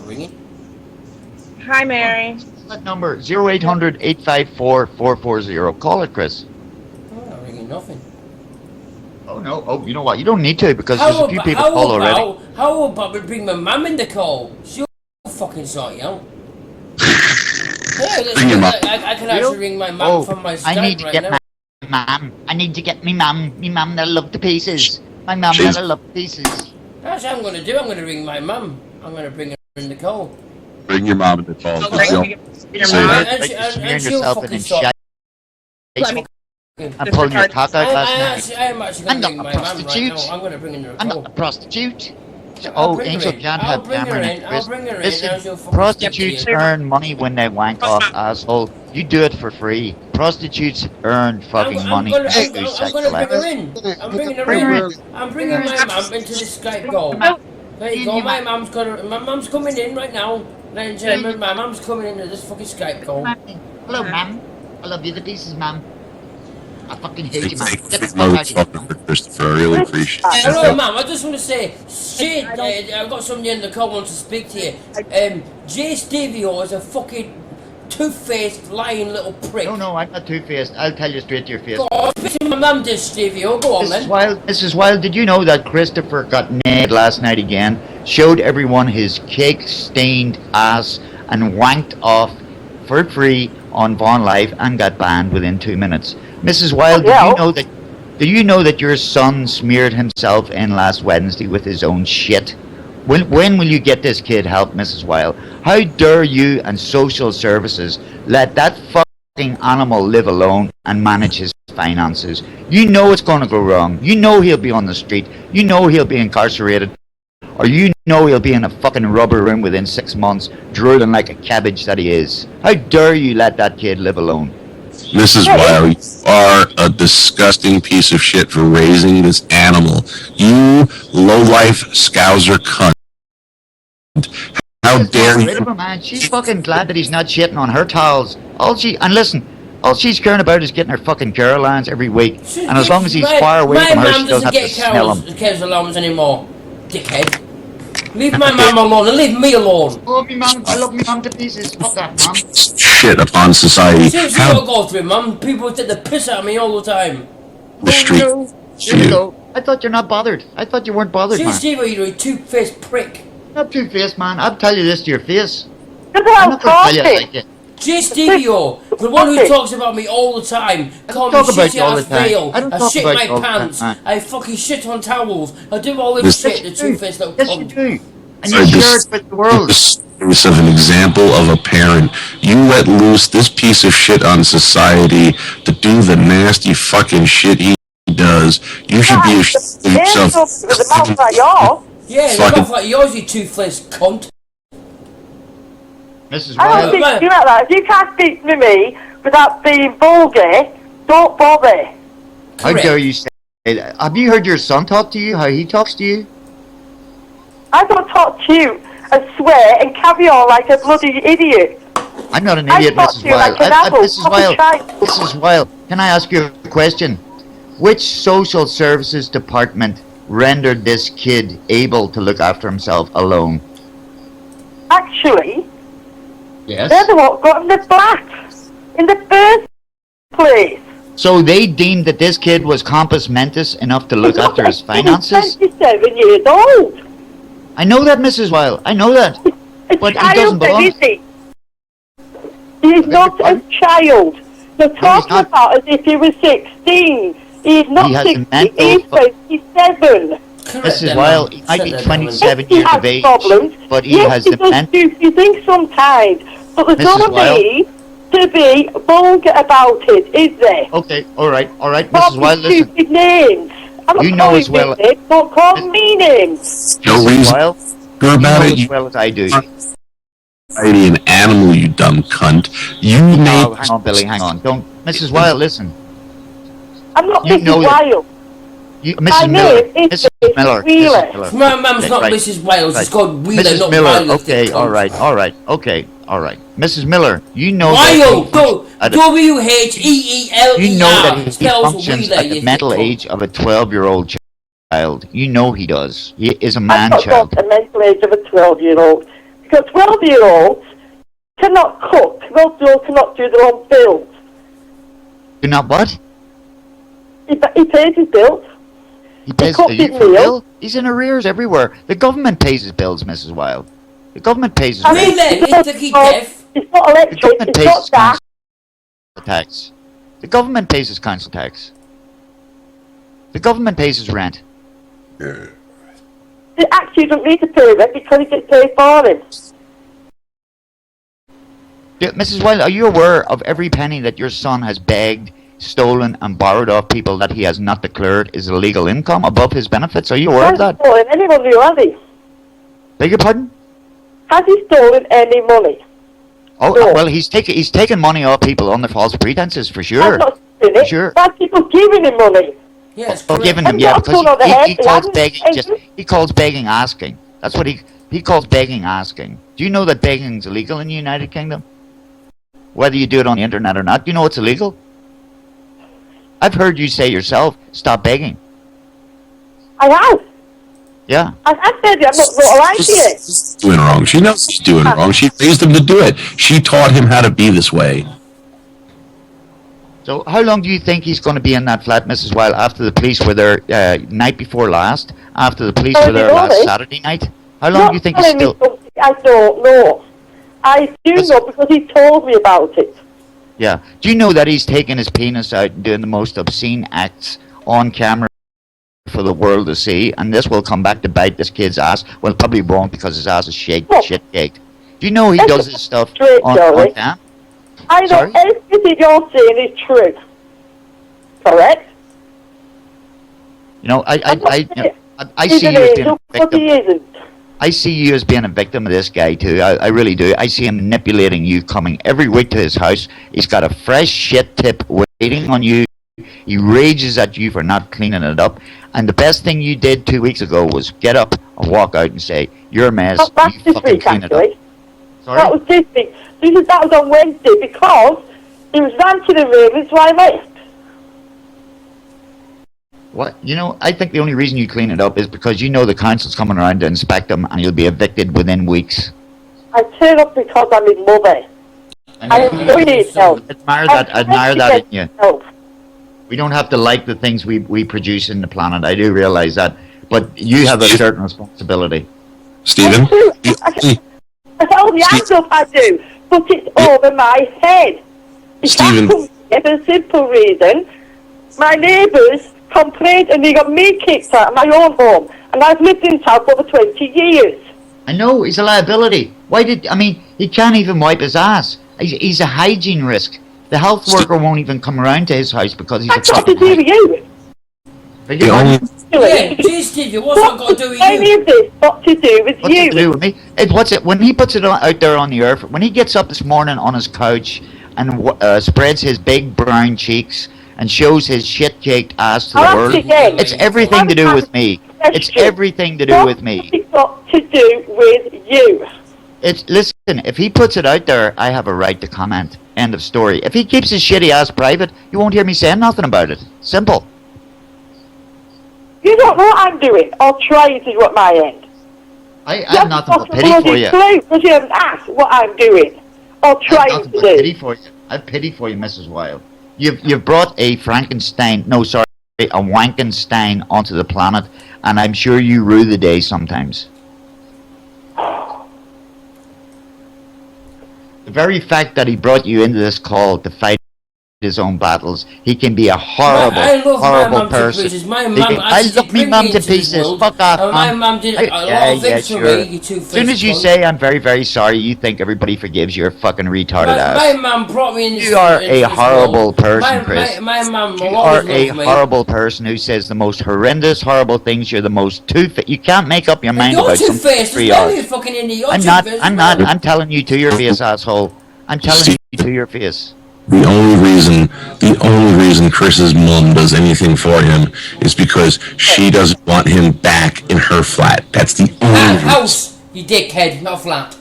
ringing. Hi, Mary. That number 0800-854-440. Call it, Chris. Oh, not ringing nothing. Oh no! Oh, you know what? You don't need to because there's a few people call already. How about we bring my mum in the call? She'll fucking sort you out. I can actually ring my mum from my Skype I need to right get now. my mum. I need to get me mum. Me mum that'll love the pieces. My mum that'll love the pieces. That's what I'm going to do. I'm going to ring my mum. I'm going to bring her in the call. Bring your mom in the call. Smearing yourself in shit. I'm pulling your cock out last night. I'm actually going to ring I'm not my a mum right prostitute. now. I'm going to bring her in the call. I'm not a prostitute. I'll Angel can't have camera in. I'll bring her in. Listen, prostitutes earn money when they wank off, asshole. You do it for free. Prostitutes earn fucking money. I'm going to bring her in. I'm bringing her in. I'm bringing my mum into the Skype call. There you go. My mum's coming in right now. Ladies and gentlemen, my mum's coming into this fucking Skype call. Hello, mum. I love you to pieces, mum. I fucking hate you, mum. Christopher, I really appreciate it. Hello, ma'am. I just want to say, shit, I've got somebody in the call wants to speak to you. jStevieo is a fucking two-faced, lying little prick. No, I'm not two-faced. I'll tell you straight to your face. Go on, speak to my mum, jStevieo. Go on, then. Mrs. Wilde, did you know that Christopher got nailed last night again? Showed everyone his cake-stained ass and wanked off for free on Vaughn Live and got banned within 2 minutes. Mrs. Wilde, do you know that your son smeared himself in last Wednesday with his own shit? When will you get this kid help, Mrs. Wilde? How dare you and social services let that fucking animal live alone and manage his finances? You know it's going to go wrong. You know he'll be on the street. You know he'll be incarcerated. Or you know he'll be in a fucking rubber room within 6 months, drooling like a cabbage that he is. How dare you let that kid live alone? Mrs. Wiley, you are a disgusting piece of shit for raising this animal. You low-life scouser cunt. How dare you? Man, she's fucking glad that he's not shitting on her towels. All she's caring about is getting her fucking care allowance every week. And as long as he's far away from her, she doesn't have to smell him. Care allowance anymore, dickhead. Leave my mum alone and leave me alone. I love me mum to pieces. Fuck that, mum. Shit upon society. Seriously, what I go through, mum. People take the piss out of me all the time. The street. Here we go. I thought you're not bothered. I thought you weren't bothered, man. Steve, you're a two-faced prick. Not two-faced, man. I'll tell you this to your face. I'm not tell you like it. jStevieo, the one who talks about me all the time. Call me shit out of fail. I shit my pants. I fucking shit on towels. I do all this shit, the two-faced little cunt. Yes, you do. And you share it with the world. This is an example of a parent. You let loose this piece of shit on society to do the nasty fucking shit he does. You should be ashamed of yourself. With a mouth like yours. Yeah, the mouth like yours, you two-faced cunt. Mrs. I don't think you like that. If you can't speak to me without being vulgar, don't bother. How dare you say that? Have you heard your son talk to you? How he talks to you? I don't talk to you and swear and carry on like a bloody idiot. I'm not an idiot, Mrs. Wilde. Mrs. Wilde, can I ask you a question? Which social services department rendered this kid able to look after himself alone? Actually, yes, they're the one got him the black in the first place. So they deemed that this kid was compos mentis enough to look after his finances? He's 27 years old. I know that, Mrs. Wilde. I know that. But he doesn't belong. He's not a child. You're talking about as if he was 16. He's not 16. He's 27. Mrs. Wilde, he might be 27 years of age, but he has the mental... Yes, he thinks sometimes. But there's no need to be vulgar about it, is there? Okay, alright, Mrs. Wilde, listen. Stupid names. I'm not calling you names, don't call me names. No reason you about know it. as well as I do. An animal, you dumb cunt. You made... Hang on, Billy, hang on. Don't... Mrs. Wilde, listen. I'm not Mrs. Wilde. Mrs. Miller. Mrs. Miller. My mum's not Mrs. Wales, it's called Wheeler, Mrs. not Miller, Wales. okay, alright. Mrs. Miller, you know Wild, W-H-E-E-L-E-R. You know that he functions at the mental age of a 12-year-old child. You know he does. He is a man-child. I've got the mental age of a 12-year-old. Because 12-year-olds cannot cook. 12-year-olds cannot do their own bills. Do not what? He pays his bills. He pays his bill? He's in arrears everywhere. The government pays his bills, Mrs. Wilde. The government pays his bills. Really? It's not electric, it's not gas. Tax. The government pays his council tax. The government pays his rent. He actually doesn't need to pay rent because it gets paid for him. Yeah, Mrs. Wilde, are you aware of every penny that your son has begged, stolen and borrowed off people that he has not declared is illegal income above his benefits? Are you aware of that? Has he stolen any money, has he? Beg your pardon? Has he stolen any money? Oh, no. Well, he's taken money off people under false pretenses, for sure. I'm not saying it. Sure. That's people giving him money. Yes, giving him, yeah, because he calls begging he calls begging asking. That's what he calls begging asking. Do you know that begging is illegal in the United Kingdom? Whether you do it on the internet or not, do you know it's illegal? I've heard you say yourself, stop begging. I have. Yeah. I said it, I'm not going to lie to you. She's doing wrong. She knows she's doing wrong. She raised him to do it. She taught him how to be this way. So how long do you think he's going to be in that flat, Mrs. Wilde, after the police were there night before last? After the police were there last Saturday night? How long do you think he's still... I don't know. I do know because he told me about it. Yeah. Do you know that he's taking his penis out and doing the most obscene acts on camera for the world to see? And this will come back to bite this kid's ass. Well, probably won't because his ass is shit caked. Do you know he does his stuff on cam? I know everything you're saying is true. Correct? You know, I see you as being a victim. I see you as being a victim of this guy too. I really do. I see him manipulating you, coming every week to his house. He's got a fresh shit tip waiting on you. He rages at you for not cleaning it up. And the best thing you did 2 weeks ago was get up and walk out and say, "You're a mess. You fucking clean it up." Sorry? That was this week. That was on Wednesday because he was ranting and raving, so I left. What? You know, I think the only reason you clean it up is because you know the council's coming around to inspect them and you'll be evicted within weeks. I turn up because I'm his mother. I appreciate help. Admire that in you. Help. We don't have to like the things we produce in the planet. I do realize that. But you have a certain responsibility. Stephen? I tell the hands up I do, but it's over my head. Stephen. For a simple reason. My neighbours complained and they got me kicked out of my own home. And I've lived in town for over 20 years. I know, he's a liability. He can't even wipe his ass. He's a hygiene risk. The health worker won't even come around to his house because he's That's got to do with you. jStevieo, what's that got to do with you? Any of this got to do with what's you. It to do with me? When he puts it out there on the earth, when he gets up this morning on his couch and spreads his big brown cheeks and shows his shit-caked ass to the world, it's everything to do with me. It's everything to do with me. It's got to do with you. Listen, if he puts it out there, I have a right to comment. End of story. If he keeps his shitty ass private, you won't hear me saying nothing about it. Simple. You don't know what I'm doing, or trying to do at my end. I have nothing but pity for you. Because you haven't asked what I'm doing, or trying to do. Pity for you. I have pity for you, Mrs. Wilde. You've brought a a Wankenstein onto the planet, and I'm sure you rue the day sometimes. The very fact that he brought you into this call to fight his own battles, he can be a horrible person. I love me mum to pieces. Fuck off, my mum did a lot of things for me. You two. As soon as you say I'm very, very sorry, you think everybody forgives your fucking retarded ass. My mum brought me in this. You are a horrible person, Chris. My mum. You are a horrible person who says the most horrendous, horrible things. You're the most two-faced. You can't make up your mind about something. You're two-faced. I'm not. I'm telling you to your face, asshole. I'm telling you to your face. The only reason Chris's mom does anything for him is because she doesn't want him back in her flat. That's the only reason. House, you dickhead, not flat.